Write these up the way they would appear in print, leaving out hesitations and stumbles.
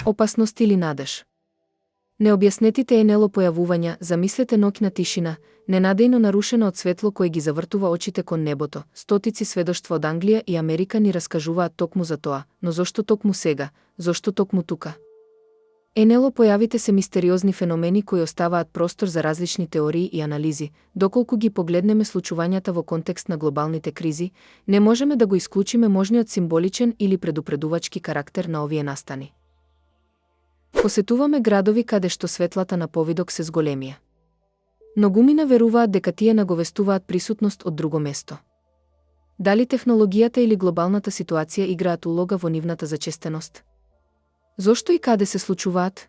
Опасност или надеж. Необјаснетите НЛО појавувања, замислете ноќна тишина, ненадејно нарушена од светло кое ги завртува очите кон небото. Стотици сведоштва од Англија и Америка ни раскажуваат токму за тоа, но зошто токму сега, зошто токму тука? НЛО појавите се мистериозни феномени кои оставаат простор за различни теории и анализи. Доколку ги погледнеме случувањата во контекст на глобалните кризи, не можеме да го исклучиме можниот символичен или предупредувачки карактер на овие настани. Посетуваме градови каде што светлата на повидок се зголемија. Многумина веруваат дека тие наговестуваат присутност од друго место. Дали технологијата или глобалната ситуација играат улога во нивната зачестеност? Зошто и каде се случуваат?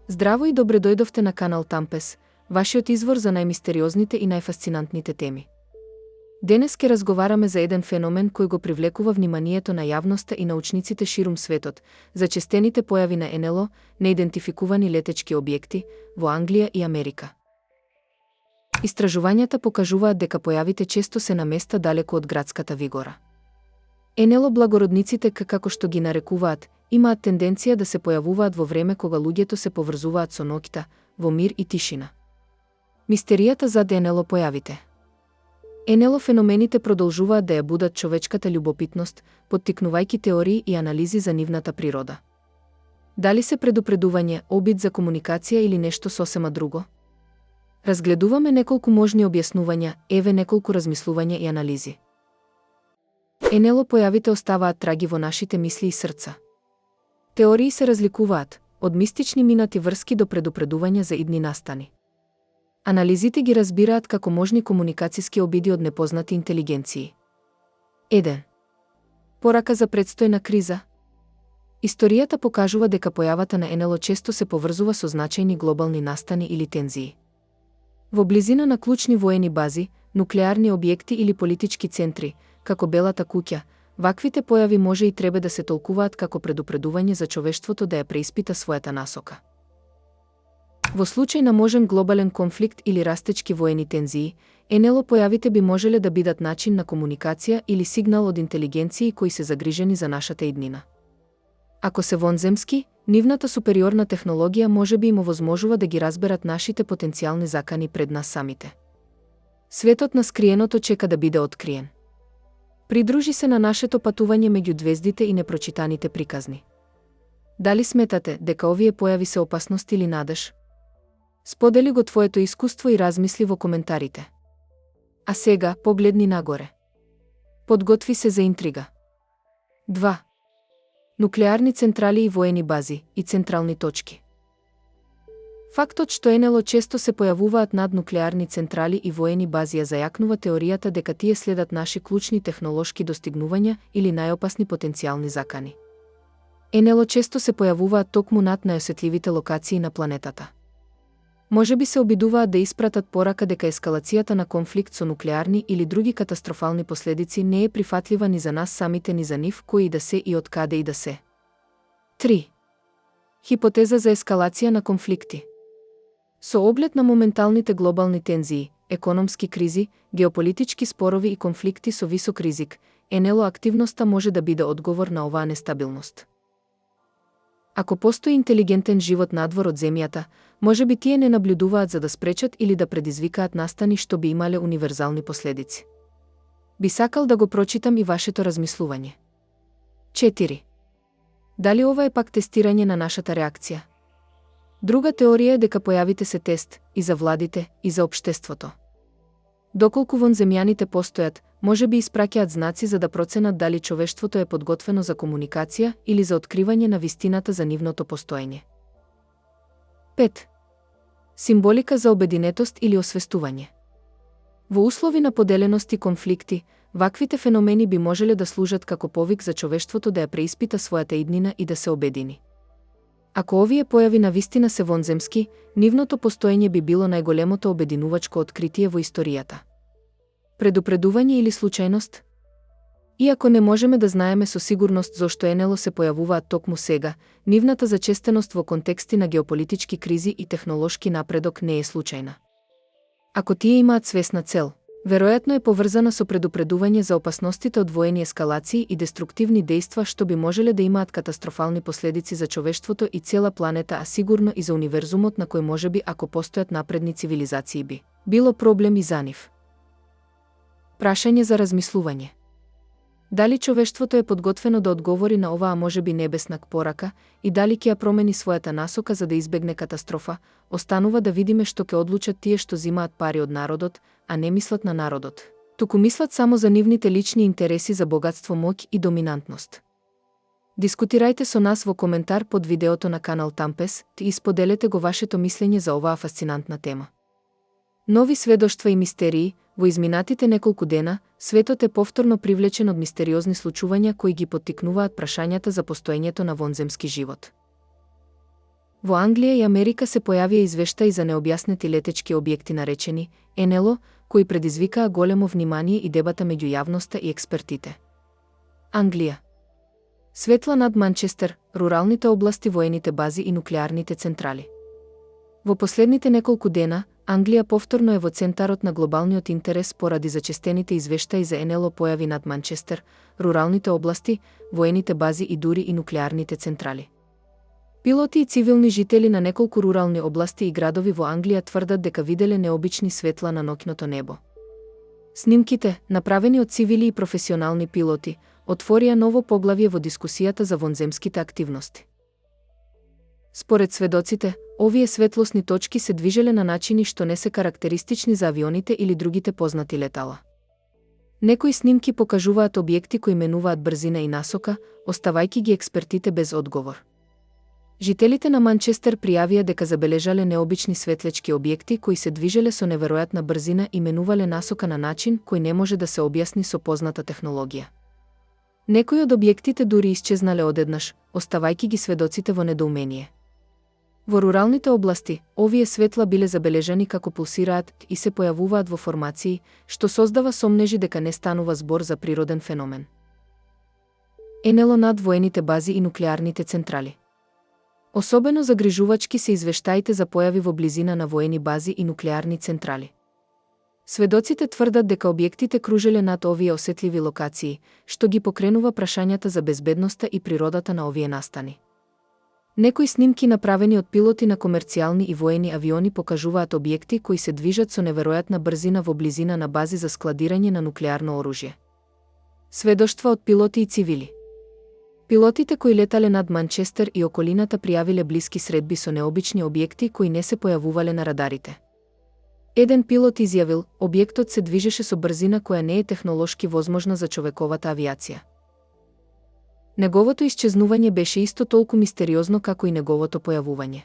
Здраво и добре дојдовте на канал Тампес, вашиот извор за најмистериозните и најфасцинантните теми. Денес ке разговараме за еден феномен кој го привлекува вниманието на јавноста и научниците ширум светот, за честените појави на НЛО, неидентификувани летечки објекти, во Англија и Америка. Истражувањата покажуваат дека појавите често се на места далеко од градската вигора. НЛО благородниците, како што ги нарекуваат, имаат тенденција да се појавуваат во време кога луѓето се поврзуваат со ноќта, во мир и тишина. Мистеријата зад НЛО појавите. НЛО феномените продолжуваат да ја будат човечката љубопитност, поттикнувајќи теории и анализи за нивната природа. Дали се предупредување, обид за комуникација или нешто сосема друго? Разгледуваме неколку можни објаснувања, еве неколку размислувања и анализи. НЛО појавите оставаат траги во нашите мисли и срца. Теории се разликуваат, од мистични минати врски до предупредувања за идни настани. Анализите ги разбираат како можни комуникациски обиди од непознати интелигенции. 1. Порака за предстојна криза. Историјата покажува дека појавата на НЛО често се поврзува со значајни глобални настани или тензии. Во близина на клучни воени бази, нуклеарни објекти или политички центри, како Белата куќа, ваквите појави може и треба да се толкуваат како предупредување за човештвото да ја преиспита својата насока. Во случај на можен глобален конфликт или растечки воени тензии, НЛО појавите би можеле да бидат начин на комуникација или сигнал од интелигенции кои се загрижени за нашата иднина. Ако се вонземски, нивната супериорна технологија може би им овозможува да ги разберат нашите потенцијални закани пред нас самите. Светот на скриеното чека да биде откриен. Придружи се на нашето патување меѓу звездите и непрочитаните приказни. Дали сметате дека овие појави се опасност или надеж? Сподели го твоето искуство и размисли во коментарите. А сега, погледни нагоре. Подготви се за интрига. 2. Нуклеарни централи и воени бази, и централни точки. Фактот што НЛО често се појавуваат над нуклеарни централи и воени бази ја зајакнува теоријата дека тие следат наши клучни технолошки достигнувања или најопасни потенцијални закани. НЛО често се појавуваат токму над најосетливите локации на планетата. Може би се обидуваат да испратат порака дека ескалацијата на конфликт со нуклеарни или други катастрофални последици не е прифатлива ни за нас самите ни за нив кои да се и од каде и да се. 3. Хипотеза за ескалација на конфликти. Со оглед на моменталните глобални тензии, економски кризи, геополитички спорови и конфликти со висок ризик, НЛО активноста може да биде одговор на оваа нестабилност. Ако постои интелигентен живот надвор од Земјата, може би тие не наблюдуваат за да спречат или да предизвикаат настани што би имале универзални последици. Би сакал да го прочитам и вашето размислување. 4. Дали ова е пак тестирање на нашата реакција? Друга теорија е дека појавите се тест и за владите, и за општеството. Доколку вонземјаните постојат, може би испраќаат знаци за да проценат дали човештвото е подготвено за комуникација или за откривање на вистината за нивното постоење. 5. Символика за обединетост или освестување. Во услови на поделеност и конфликти, ваквите феномени би можеле да служат како повик за човештвото да ја преиспита својата иднина и да се обедини. Ако овие појави на вистина се вонземски, нивното постоење би било најголемото обединувачко откритие во историјата. Предупредување или случајност? Иако не можеме да знаеме со сигурност зошто НЛО се појавуваат токму сега, нивната зачестеност во контексти на геополитички кризи и технолошки напредок не е случајна. Ако тие имаат свесна цел, веројатно е поврзана со предупредување за опасностите од воени ескалации и деструктивни дејства што би можеле да имаат катастрофални последици за човештвото и цела планета, а сигурно и за универзумот на кој можеби ако постојат напредни цивилизации би било проблем и за нив. Прашање за размислување. Дали човештвото е подготвено да одговори на оваа можеби небесна порака и дали ќе ја промени својата насока за да избегне катастрофа, останува да видиме што ќе одлучат тие што зимаат пари од народот, а не мислат на народот. Туку мислат само за нивните лични интереси за богатство, моќ и доминантност. Дискутирајте со нас во коментар под видеото на канал Тампес и споделете го вашето мислење за оваа фасцинантна тема. Нови сведоштва и мистерии. Во изминатите неколку дена, светот е повторно привлечен од мистериозни случувања кои ги поттикнуваат прашањата за постоењето на вонземски живот. Во Англија и Америка се појавија извештаи за необјаснети летечки објекти наречени НЛО, кои предизвикаа големо внимание и дебата меѓу јавноста и експертите. Англија. Светла над Манчестер, руралните области, воените бази и нуклеарните централи. Во последните неколку дена, Англија повторно е во центарот на глобалниот интерес поради зачестените извештаи за НЛО појави над Манчестер, руралните области, воените бази и дури и нуклеарните централи. Пилоти и цивилни жители на неколку рурални области и градови во Англија тврдат дека виделе необични светла на ноќното небо. Снимките, направени од цивили и професионални пилоти, отворија ново поглавје во дискусијата за вонземските активности. Според сведоците, овие светлосни точки се движеле на начини што не се карактеристични за авионите или другите познати летала. Некои снимки покажуваат објекти кои менуваат брзина и насока, оставајќи ги експертите без одговор. Жителите на Манчестер пријавија дека забележале необични светлечки објекти кои се движеле со неверојатна брзина и менувале насока на начин кој не може да се објасни со позната технологија. Некои од објектите дури исчезнале одеднаш, оставајќи ги сведоците во недоумение. Во руралните области, овие светла биле забележани како пулсираат и се појавуваат во формации, што создава сомнежи дека не станува збор за природен феномен. НЛО над воените бази и нуклеарните централи. Особено загрижувачки се извештаите за појави во близина на воени бази и нуклеарни централи. Сведоците тврдат дека објектите кружеле над овие осетливи локации, што ги покренува прашањата за безбедноста и природата на овие настани. Некои снимки направени од пилоти на комерцијални и воени авиони покажуваат објекти кои се движат со неверојатна брзина во близина на бази за складирање на нуклеарно оружје. Сведоштва од пилоти и цивили. Пилотите кои летале над Манчестер и околината пријавиле блиски средби со необични објекти кои не се појавувале на радарите. Еден пилот изјавил, објектот се движеше со брзина која не е технолошки возможна за човековата авиација. Неговото исчезнување беше исто толку мистериозно како и неговото појавување.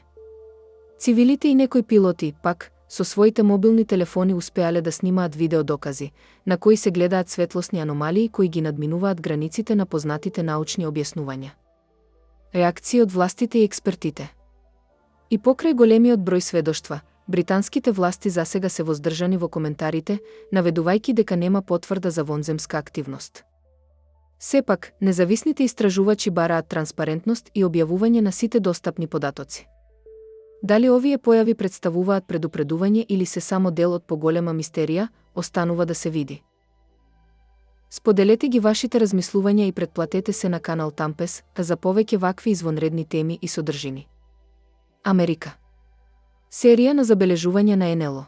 Цивилите и некои пилоти, пак, со своите мобилни телефони успеале да снимаат видеодокази, на кои се гледаат светлосни аномалии кои ги надминуваат границите на познатите научни објаснувања. Реакции од властите и експертите. И покрај големиот број сведоштва, британските власти засега се воздржани во коментарите, наведувајќи дека нема потврда за вонземска активност. Сепак, независните истражувачи бараат транспарентност и објавување на сите достапни податоци. Дали овие појави представуваат предупредување или се само дел од поголема мистерија, останува да се види. Споделете ги вашите размислувања и претплатете се на канал Тампес за повеќе вакви извонредни теми и содржини. Америка. Серија на забележувања на НЛО.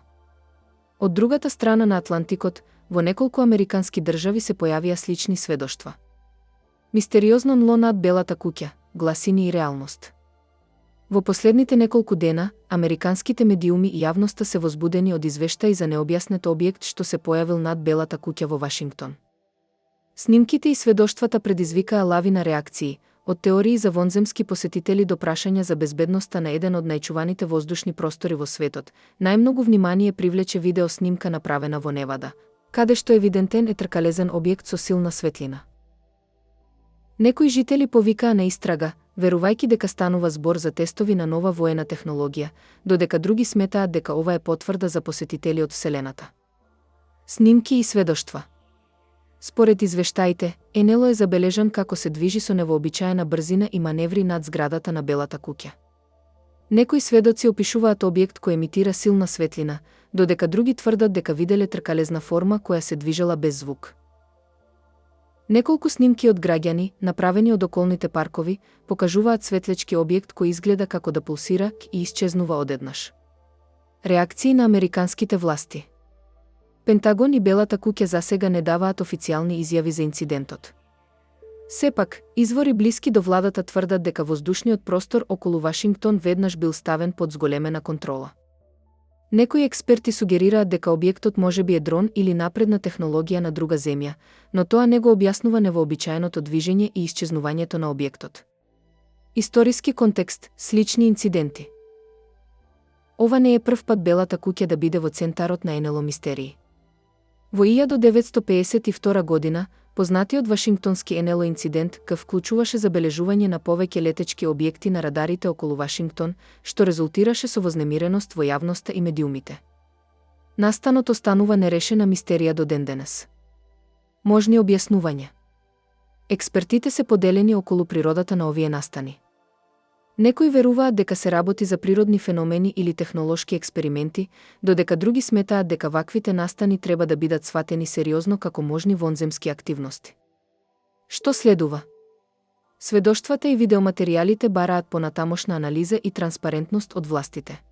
Од другата страна на Атлантикот, во неколку американски држави се појавија слични сведоштва. Мистериозно НЛО над Белата куќа, гласини и реалност. Во последните неколку дена, американските медиуми и јавноста се возбудени од извештаи за необјаснет објект што се појавил над Белата куќа во Вашингтон. Снимките и сведоштвата предизвикаа лавина реакции, од теории за вонземски посетители до прашања за безбедноста на еден од најчуваните воздушни простори во светот. Најмногу внимание привлече видео снимка направена во Невада, каде што евидентен е тркалезен објект со силна светлина. Некои жители повикаа на истрага, верувајќи дека станува збор за тестови на нова воена технологија, додека други сметаат дека ова е потврда за посетители од Вселената. Снимки и сведоштва. Според извештаите, НЛО е забележан како се движи со невообичаена брзина и маневри над зградата на Белата куќа. Некои сведоци опишуваат објект кој емитира силна светлина, додека други тврдат дека виделе тркалезна форма која се движела без звук. Неколку снимки од граѓани, направени од околните паркови, покажуваат светлечки објект кој изгледа како да пулсира и исчезнува одеднаш. Реакции на американските власти. Пентагон и Белата куќа засега не даваат официјални изјави за инцидентот. Сепак, извори блиски до владата тврдат дека воздушниот простор околу Вашингтон веднаш бил ставен под зголемена контрола. Некои експерти сугерираат дека објектот можеби е дрон или напредна технологија на друга земја, но тоа не го објаснува невообичаеното движење и исчезнувањето на објектот. Историски контекст, слични инциденти. Ова не е прв пат Белата куќа да биде во центарот на НЛО мистерии. Во 1952 година, познатиот Вашингтонски НЛО инцидент вклучуваше забележување на повеќе летечки објекти на радарите околу Вашингтон, што резултираше со вознемиреност во јавноста и медиумите. Настанот останува нерешена мистерија до ден-денес. Можни објаснувања. Експертите се поделени околу природата на овие настани. Некои веруваат дека се работи за природни феномени или технолошки експерименти, додека други сметаат дека ваквите настани треба да бидат сватени сериозно како можни вонземски активности. Што следува? Сведоштвата и видеоматеријалите бараат понатамошна анализа и транспарентност од властите.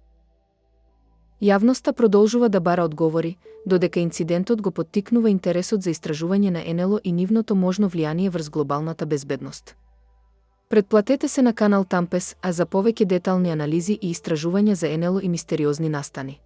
Јавноста продолжува да бара одговори, додека инцидентот го поттикнува интересот за истражување на НЛО и нивното можно влијание врз глобалната безбедност. Претплатете се на канал Тампес, а за повеќе детални анализи и истражувања за НЛО и мистериозни настани.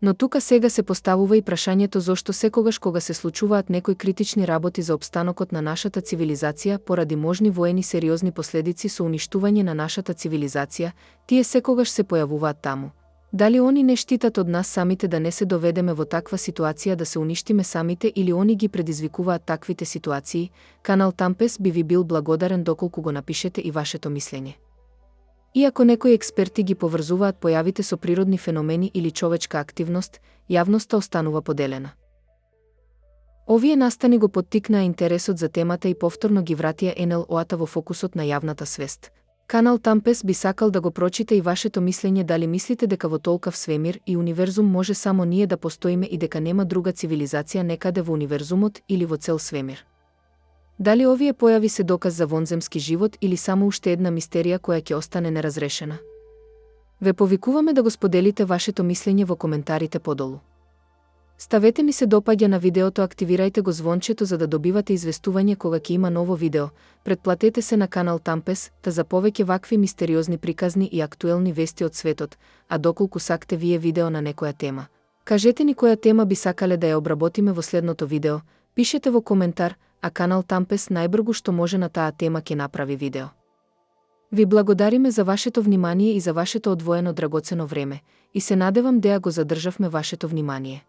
Но тука сега се поставува и прашањето зошто секогаш кога се случуваат некои критични работи за опстанокот на нашата цивилизација поради можни воени сериозни последици со уништување на нашата цивилизација, тие секогаш се појавуваат таму. Дали они не штитат од нас самите да не се доведеме во таква ситуација да се уништиме самите или они ги предизвикуваат таквите ситуации? Канал Тампес би ви бил благодарен доколку го напишете и вашето мислење. Иако некои експерти ги поврзуваат појавите со природни феномени или човечка активност, јавноста останува поделена. Овие настани го поттикнаа интересот за темата и повторно ги вратија НЛО-ата во фокусот на јавната свест. Канал Тампес би сакал да го прочита и вашето мислење дали мислите дека во толкав свемир и универзум може само ние да постоиме и дека нема друга цивилизација некаде во универзумот или во цел свемир. Дали овие појави се доказ за вонземски живот или само уште една мистерија која ќе остане неразрешена? Ве повикуваме да го споделите вашето мислење во коментарите подолу. Ставете ми се допаѓа на видеото, активирајте го звончето за да добивате известување кога ќе има ново видео, претплатете се на канал Тампес, за повеќе вакви мистериозни приказни и актуелни вести од светот, а доколку сакате вие видео на некоја тема. Кажете ни која тема би сакале да ја обработиме во следното видео, пишете во коментар, а канал Тампес најбргу што може на таа тема ќе направи видео. Ви благодариме за вашето внимание и за вашето одвоено драгоцено време, и се надевам деа го задржавме вашето внимание.